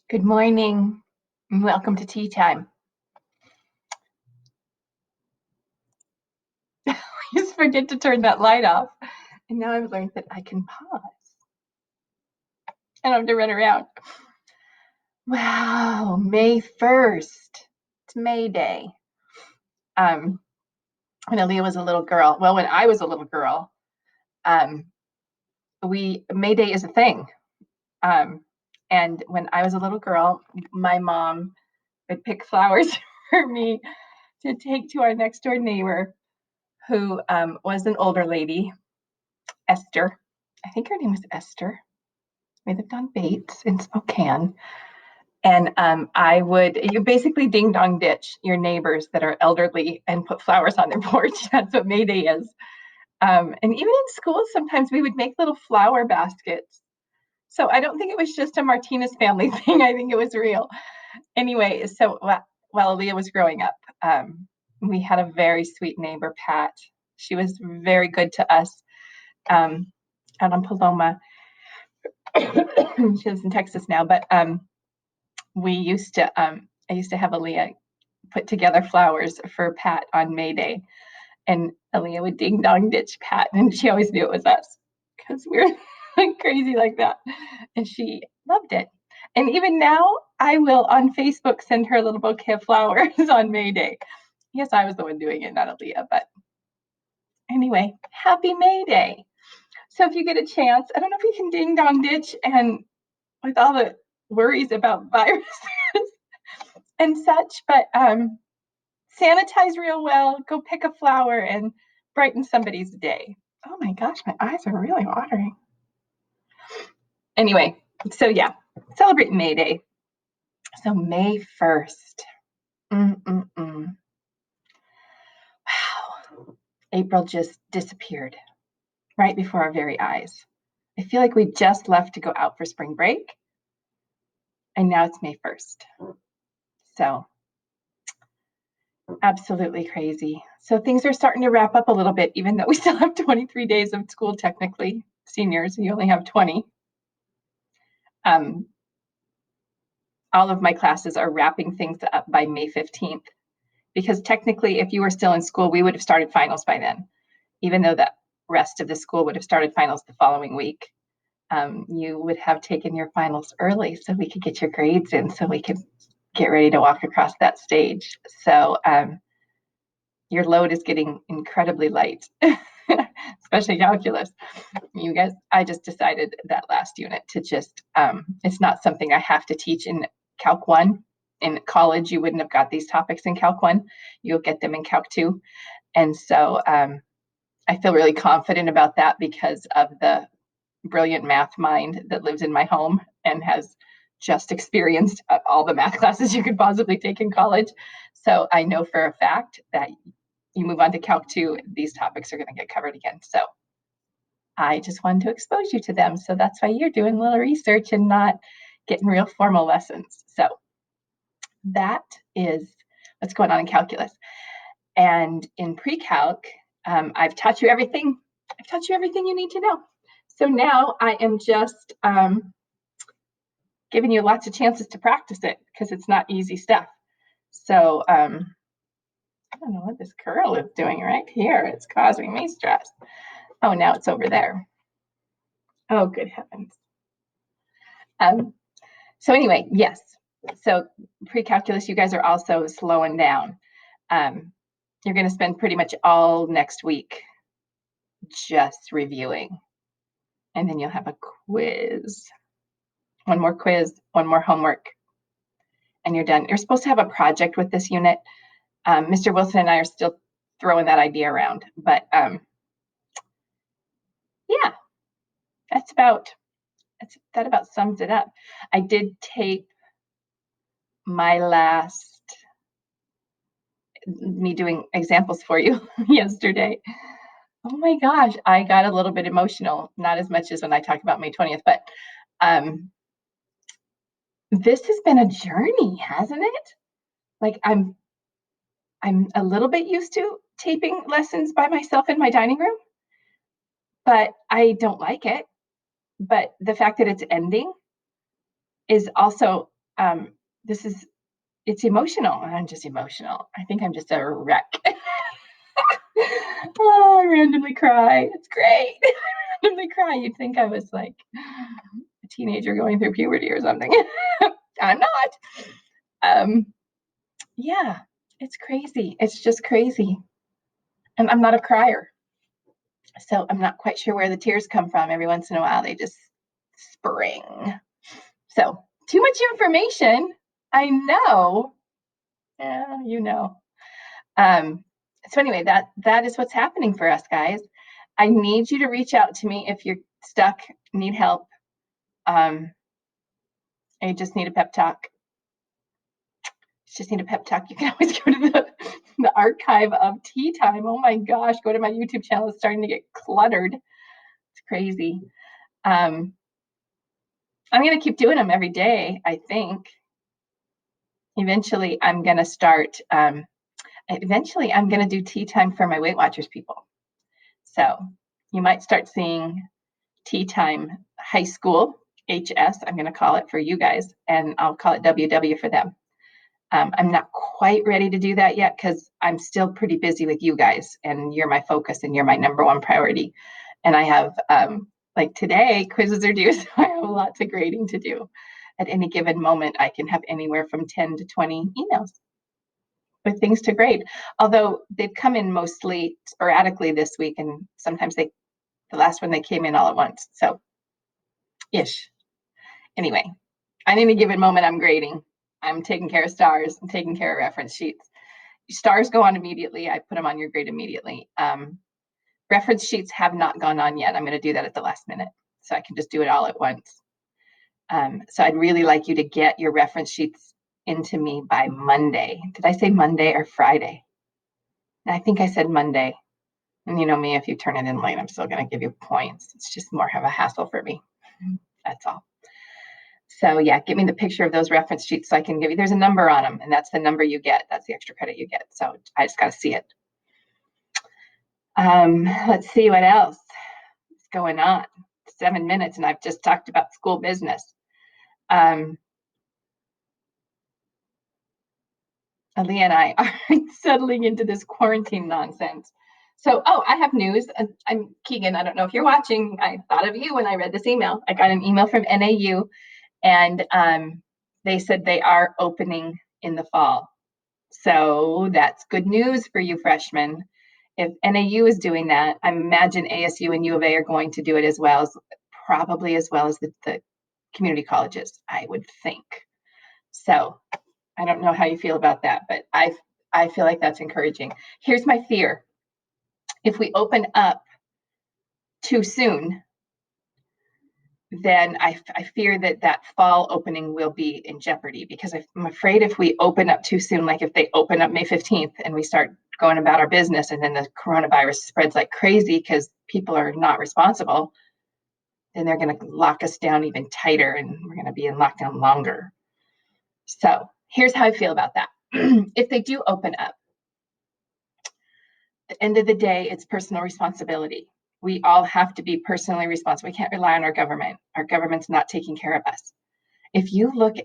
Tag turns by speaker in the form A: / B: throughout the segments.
A: Good morning and welcome to tea time. I just forget to turn that light off. And now I've learned that I can pause. I don't have to run around. Wow, May 1st. It's May Day. When Aaliyah was a little girl, well, when I was a little girl, um, May Day is a thing. And when I was a little girl, my mom would pick flowers for me to take to our next door neighbor who was an older lady, Esther. I think her name was Esther. We lived on Bates in Spokane. And you basically ding dong ditch your neighbors that are elderly and put flowers on their porch. That's what May Day is. And even in school, sometimes we would make little flower baskets. So I don't think it was just a Martinez family thing. I think it was real. Anyway, so while Aaliyah was growing up, we had a very sweet neighbor, Pat. She was very good to us out on Paloma. She lives in Texas now, but I used to have Aaliyah put together flowers for Pat on May Day, and Aaliyah would ding dong ditch Pat, and she always knew it was us because we were like crazy like that, and she loved it. And even now, I will on Facebook send her a little bouquet of flowers on May Day. Yes, I was the one doing it, not Aaliyah, but anyway, happy May Day. So if you get a chance, I don't know if you can ding dong ditch and with all the worries about viruses and such, but sanitize real well, go pick a flower and brighten somebody's day. Oh my gosh, my eyes are really watering. Anyway, so yeah, celebrate May Day. So May 1st. Wow. April just disappeared right before our very eyes. I feel like we just left to go out for spring break, and now it's May 1st. So absolutely crazy. So things are starting to wrap up a little bit, even though we still have 23 days of school technically. Seniors, you only have 20. All of my classes are wrapping things up by May 15th, because technically, if you were still in school, we would have started finals by then, even though the rest of the school would have started finals the following week. You would have taken your finals early so we could get your grades in so we could get ready to walk across that stage. So your load is getting incredibly light, especially calculus. You guys, I just decided that last unit to just, it's not something I have to teach in Calc 1. In college, you wouldn't have got these topics in Calc 1. You'll get them in Calc 2. And so I feel really confident about that because of the brilliant math mind that lives in my home and has just experienced all the math classes you could possibly take in college. So I know for a fact that you move on to Calc 2, these topics are going to get covered again. So I just wanted to expose you to them. So that's why you're doing a little research and not getting real formal lessons. So that is what's going on in calculus. And in pre-calc, I've taught you everything. I've taught you everything you need to know. So now I am just giving you lots of chances to practice it because it's not easy stuff. So I don't know what this curl is doing right here. It's causing me stress. Oh, now it's over there. Oh, good heavens. So anyway, yes. So pre-calculus, you guys are also slowing down. You're going to spend pretty much all next week just reviewing. And then you'll have a quiz. One more quiz, one more homework, and you're done. You're supposed to have a project with this unit. Mr. Wilson and I are still throwing that idea around, but yeah, that about sums it up. I did tape my last me doing examples for you yesterday. Oh my gosh, I got a little bit emotional, not as much as when I talked about May 20th, but this has been a journey, hasn't it? Like I'm a little bit used to taping lessons by myself in my dining room, but I don't like it. But the fact that it's ending is also It's emotional. I'm just emotional. I think I'm just a wreck. Oh, I randomly cry. It's great. I randomly cry. You'd think I was like a teenager going through puberty or something. I'm not. Yeah, it's crazy. It's just crazy. And I'm not a crier. So I'm not quite sure where the tears come from. Every once in a while, they just spring. So too much information. I know. Yeah, you know. So anyway, that is what's happening for us, guys. I need you to reach out to me if you're stuck, need help. I just need a pep talk. Just need a pep talk. You can always go to the archive of Tea Time. Oh my gosh, go to my YouTube channel. It's starting to get cluttered. It's crazy. I'm going to keep doing them every day, I think. Eventually, I'm going to start. Eventually, I'm going to do Tea Time for my Weight Watchers people. So you might start seeing Tea Time High School, HS, I'm going to call it for you guys, and I'll call it WW for them. I'm not quite ready to do that yet because I'm still pretty busy with you guys, and you're my focus and you're my number one priority. And I have, like today, quizzes are due, so I have lots of grading to do. At any given moment, I can have anywhere from 10 to 20 emails with things to grade. Although they've come in mostly sporadically this week, and sometimes the last one they came in all at once. So, ish. Anyway, at any given moment, I'm grading. I'm taking care of stars. I'm taking care of reference sheets. Stars go on immediately. I put them on your grade immediately. Reference sheets have not gone on yet. I'm going to do that at the last minute, so I can just do it all at once. So I'd really like you to get your reference sheets into me by Monday. Did I say Monday or Friday? I think I said Monday. And you know me, if you turn it in late, I'm still going to give you points. It's just more of a hassle for me. That's all. So yeah, give me the picture of those reference sheets so I can give you, there's a number on them, and that's the number you get. That's the extra credit you get. So I just got to see it. Let's see what else is going on. 7 minutes and I've just talked about school business. Aaliyah and I are settling into this quarantine nonsense. So, I have news. I'm Keegan. I don't know if you're watching. I thought of you when I read this email. I got an email from NAU, and they said they are opening in the fall. So that's good news for you freshmen. If NAU is doing that, I imagine ASU and U of A are going to do it as well, probably as well as the community colleges, I would think. So I don't know how you feel about that, but I feel like that's encouraging. Here's my fear. If we open up too soon, then I fear that fall opening will be in jeopardy, because I'm afraid if we open up too soon, like if they open up May 15th and we start going about our business and then the coronavirus spreads like crazy because people are not responsible, then they're going to lock us down even tighter and we're going to be in lockdown longer. So here's how I feel about that. If they do open up, at the end of the day, it's personal responsibility. We all have to be personally responsible. We can't rely on our government. Our government's not taking care of us. If you look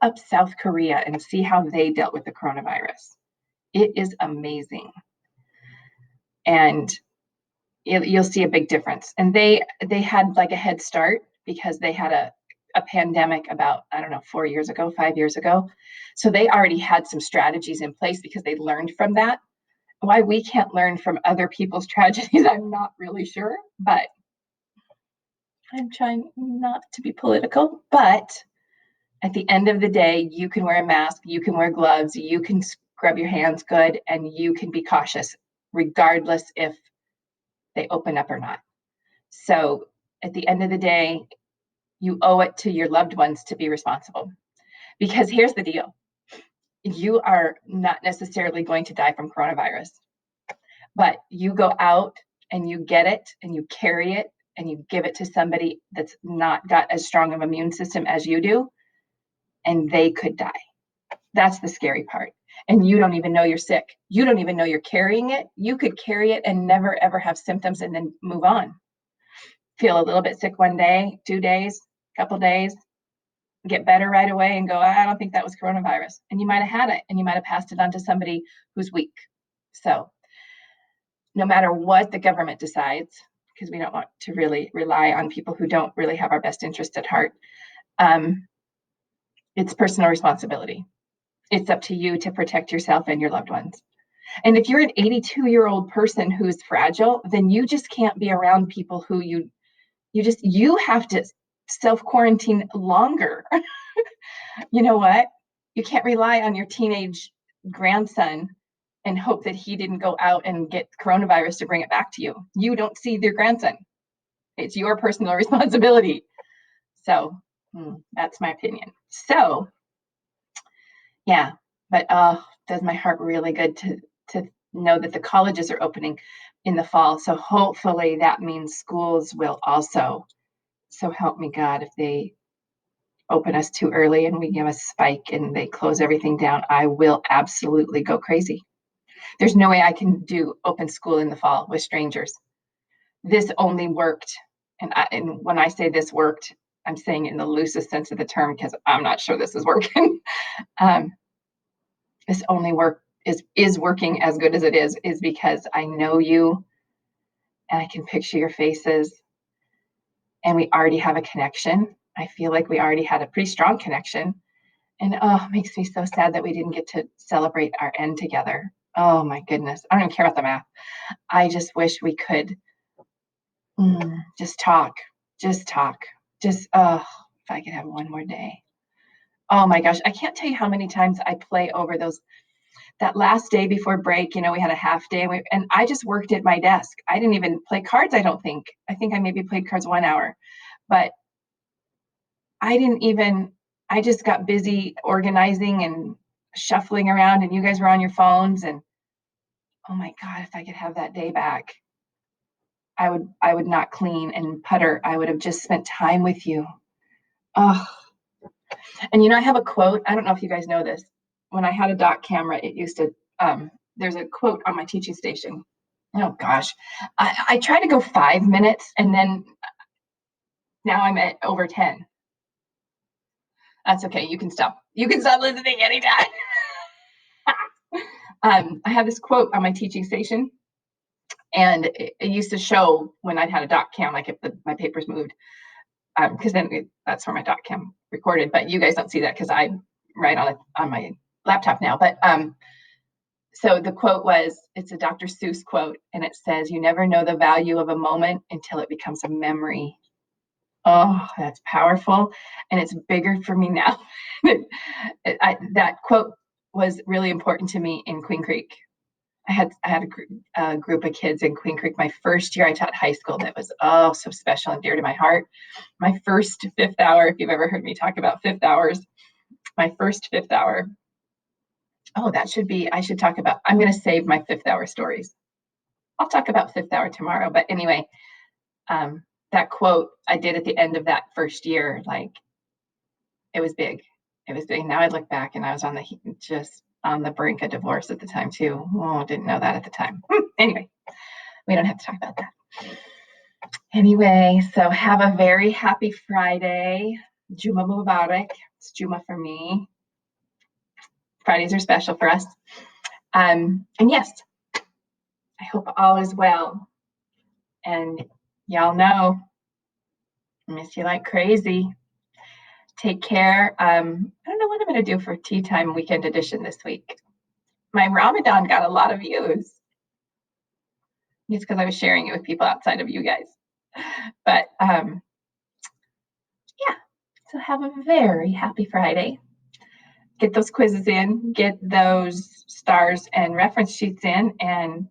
A: up South Korea and see how they dealt with the coronavirus, it is amazing. And you'll see a big difference. And they had like a head start because they had a pandemic about, 5 years ago. So they already had some strategies in place because they learned from that. Why we can't learn from other people's tragedies, I'm not really sure, but I'm trying not to be political. But at the end of the day, you can wear a mask, you can wear gloves, you can scrub your hands good, and you can be cautious regardless if they open up or not. So at the end of the day, you owe it to your loved ones to be responsible. Because here's the deal. You are not necessarily going to die from coronavirus, but you go out and you get it and you carry it and you give it to somebody that's not got as strong of an immune system as you do, and they could die. That's the scary part. And you don't even know you're sick. You don't even know you're carrying it. You could carry it and never, ever have symptoms and then move on. Feel a little bit sick one day, 2 days, couple days, get better right away and go, I don't think that was coronavirus. And you might have had it, and you might have passed it on to somebody who's weak. So no matter what the government decides, because we don't want to really rely on people who don't really have our best interest at heart, it's personal responsibility. It's up to you to protect yourself and your loved ones. And if you're an 82-year-old person who's fragile, then you just can't be around people who you have to self-quarantine longer. You know what? You can't rely on your teenage grandson and hope that he didn't go out and get coronavirus to bring it back to you. You don't see your grandson. It's your personal responsibility. So that's my opinion. So yeah, but does my heart really good to know that the colleges are opening in the fall. So hopefully that means schools will also. So help me God, if they open us too early and we give a spike and they close everything down, I will absolutely go crazy. There's no way I can do open school in the fall with strangers. This only worked. And when I say this worked, I'm saying it in the loosest sense of the term, because I'm not sure this is working. This only is working as good as it is because I know you and I can picture your faces, and we already have a connection. I feel like we already had a pretty strong connection. And it makes me so sad that we didn't get to celebrate our end together. Oh my goodness. I don't even care about the math. I just wish we could just talk. If I could have one more day. Oh my gosh. I can't tell you how many times I play over that last day before break. We had a half day and I just worked at my desk. I didn't even play cards. I think I maybe played cards 1 hour, but I just got busy organizing and shuffling around, and you guys were on your phones, and oh my God, if I could have that day back, I would not clean and putter. I would have just spent time with you. Oh, and I have a quote. I don't know if you guys know this. When I had a doc camera, it used to, there's a quote on my teaching station. Oh gosh, I try to go 5 minutes, and then now I'm at over 10. That's okay. You can stop listening anytime. I have this quote on my teaching station, and it used to show when I'd had a doc cam, like if my papers moved, because then that's where my doc cam recorded. But you guys don't see that because I write on my laptop now. But so the quote it's a Dr. Seuss quote, and it says, "You never know the value of a moment until it becomes a memory." Oh, that's powerful, and it's bigger for me now. That quote was really important to me in Queen Creek. I had a group of kids in Queen Creek. My first year I taught high school. That was so special and dear to my heart. My first fifth hour, if you've ever heard me talk about fifth hours, my first fifth hour. Oh, I should talk about, I'm going to save my fifth hour stories. I'll talk about fifth hour tomorrow. But anyway, that quote I did at the end of that first year, it was big. It was big. Now I look back, and I was just on the brink of divorce at the time too. Oh, didn't know that at the time. Anyway, we don't have to talk about that. Anyway, so have a very happy Friday. Juma Mubarak. It's Juma for me. Fridays are special for us. And yes, I hope all is well. And y'all know, I miss you like crazy. Take care. I don't know what I'm going to do for Tea Time Weekend Edition this week. My Ramadan got a lot of views. It's because I was sharing it with people outside of you guys. But yeah, so have a very happy Friday. Get those quizzes in, get those stars and reference sheets in, and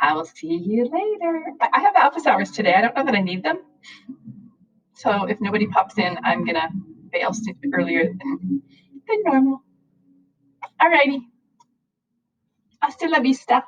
A: I will see you later. I have office hours today. I don't know that I need them. So if nobody pops in, I'm going to bail earlier than normal. All righty. Hasta la vista.